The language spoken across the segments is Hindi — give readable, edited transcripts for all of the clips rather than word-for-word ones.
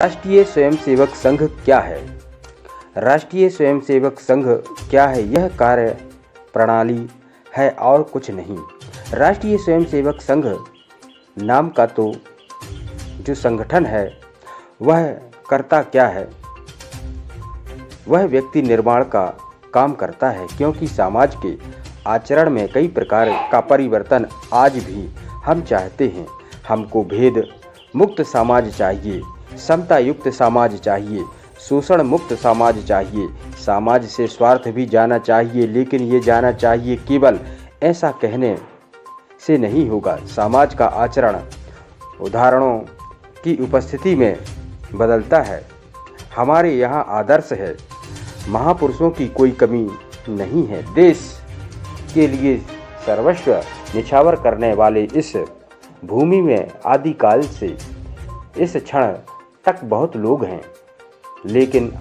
राष्ट्रीय स्वयंसेवक संघ क्या है? राष्ट्रीय स्वयंसेवक संघ क्या है? यह कार्य प्रणाली है और कुछ नहीं। राष्ट्रीय स्वयंसेवक संघ नाम का तो जो संगठन है वह करता क्या है? वह व्यक्ति निर्माण का काम करता है, क्योंकि समाज के आचरण में कई प्रकार का परिवर्तन आज भी हम चाहते हैं। हमको भेद मुक्त समाज चाहिए, समता युक्त समाज चाहिए, शोषण मुक्त समाज चाहिए। समाज से स्वार्थ भी जाना चाहिए, लेकिन ये जाना चाहिए केवल ऐसा कहने से नहीं होगा। समाज का आचरण उदाहरणों की उपस्थिति में बदलता है। हमारे यहाँ आदर्श है, महापुरुषों की कोई कमी नहीं है। देश के लिए सर्वस्व निछावर करने वाले इस भूमि में आदिकाल से इस क्षण तक बहुत लोग हैं, लेकिन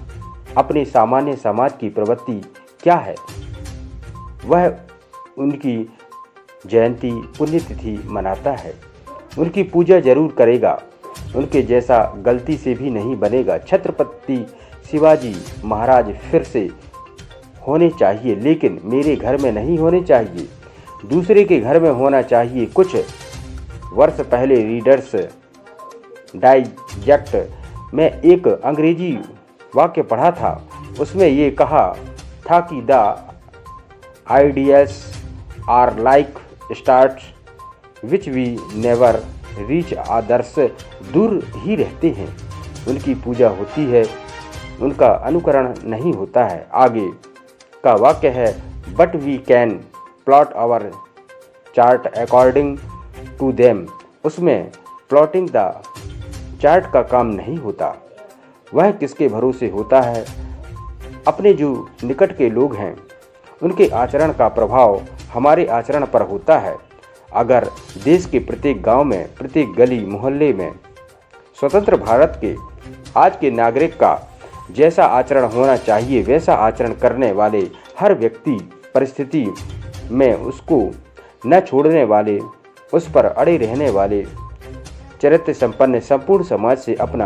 अपने सामान्य समाज की प्रवृत्ति क्या है? वह उनकी जयंती पुण्यतिथि मनाता है, उनकी पूजा जरूर करेगा, उनके जैसा गलती से भी नहीं बनेगा। छत्रपति शिवाजी महाराज फिर से होने चाहिए, लेकिन मेरे घर में नहीं होने चाहिए, दूसरे के घर में होना चाहिए। कुछ वर्ष पहले रीडर्स डाइजेस्ट में एक अंग्रेजी वाक्य पढ़ा था। उसमें ये कहा था कि the ideals are like stars which we never reach. आदर्श दूर ही रहते हैं, उनकी पूजा होती है, उनका अनुकरण नहीं होता है। आगे का वाक्य है, but we can plot our chart according to them. उसमें प्लॉटिंग द चार्ट का काम नहीं होता। वह किसके भरोसे होता है? अपने जो निकट के लोग हैं उनके आचरण का प्रभाव हमारे आचरण पर होता है। अगर देश के प्रत्येक गांव में, प्रत्येक गली मोहल्ले में स्वतंत्र भारत के आज के नागरिक का जैसा आचरण होना चाहिए वैसा आचरण करने वाले हर व्यक्ति, परिस्थिति में उसको न छोड़ने वाले, उस पर अड़े रहने वाले, चरित्र संपन्न संपूर्ण समाज से अपना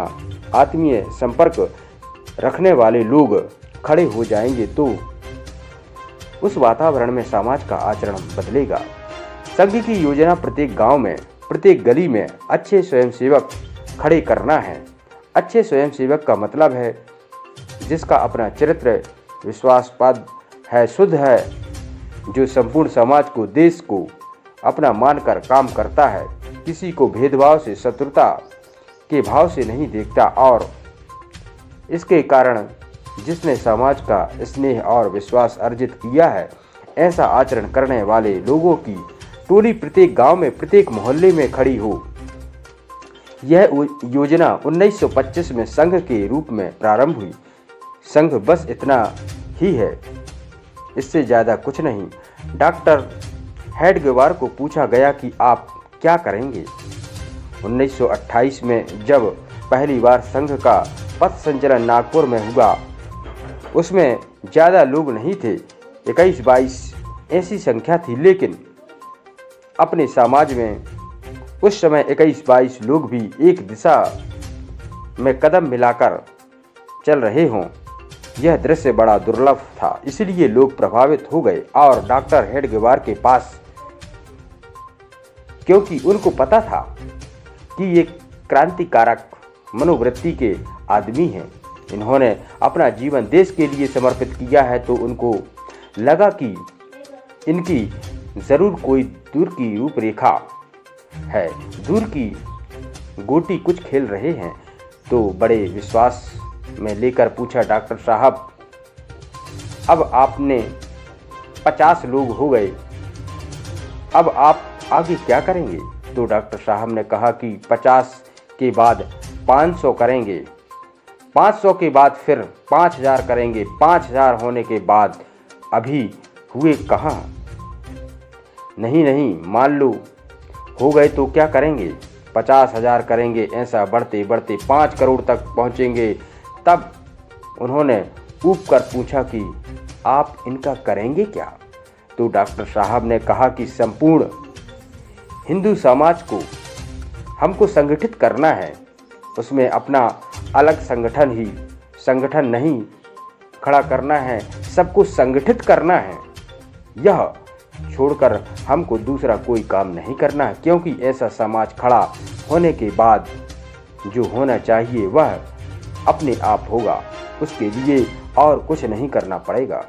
आत्मीय संपर्क रखने वाले लोग खड़े हो जाएंगे, तो उस वातावरण में समाज का आचरण बदलेगा। संघ की योजना प्रत्येक गांव में, प्रत्येक गली में अच्छे स्वयंसेवक खड़े करना है। अच्छे स्वयंसेवक का मतलब है जिसका अपना चरित्र विश्वासपाद है, शुद्ध है, जो संपूर्ण समाज को, देश को अपना मानकर काम करता है, किसी को भेदभाव से, शत्रुता के भाव से नहीं देखता, और इसके कारण जिसने समाज का स्नेह और विश्वास अर्जित किया है, ऐसा आचरण करने वाले लोगों की टोली प्रत्येक गांव में, प्रत्येक मोहल्ले में खड़ी हो। यह योजना 1925 में संघ के रूप में प्रारंभ हुई। संघ बस इतना ही है, इससे ज़्यादा कुछ नहीं। डॉक्टर हेडगेवार को पूछा गया कि आप क्या करेंगे? 1928 में जब पहली बार संघ का पथ संचलन नागपुर में हुआ, उसमें ज़्यादा लोग नहीं थे, 21-22 ऐसी संख्या थी, लेकिन अपने समाज में उस समय 21-22 लोग भी एक दिशा में कदम मिलाकर चल रहे हों, यह दृश्य बड़ा दुर्लभ था। इसलिए लोग प्रभावित हो गए और डॉक्टर हेडगेवार के पास, क्योंकि उनको पता था कि ये क्रांतिकारक मनोवृत्ति के आदमी हैं, इन्होंने अपना जीवन देश के लिए समर्पित किया है, तो उनको लगा कि इनकी ज़रूर कोई दूर की रूपरेखा है, दूर की गोटी कुछ खेल रहे हैं। तो बड़े विश्वास में लेकर पूछा, डॉक्टर साहब अब आपने 50 लोग हो गए, अब आप आगे क्या करेंगे? तो डॉक्टर साहब ने कहा कि 50 के बाद 500 करेंगे, 500 के बाद फिर 5000 करेंगे, 5000 होने के बाद अभी हुए कहाँ? नहीं, मान लो हो गए तो क्या करेंगे? 50,000 करेंगे, ऐसा बढ़ते बढ़ते 5 करोड़ तक पहुँचेंगे। तब उन्होंने ऊब कर पूछा कि आप इनका करेंगे क्या? तो डॉक्टर साहब ने कहा कि संपूर्ण हिंदू समाज को हमको संगठित करना है, उसमें अपना अलग संगठन ही संगठन नहीं खड़ा करना है, सबको संगठित करना है। यह छोड़कर हमको दूसरा कोई काम नहीं करना है, क्योंकि ऐसा समाज खड़ा होने के बाद जो होना चाहिए वह अपने आप होगा। उसके लिए और कुछ नहीं करना पड़ेगा।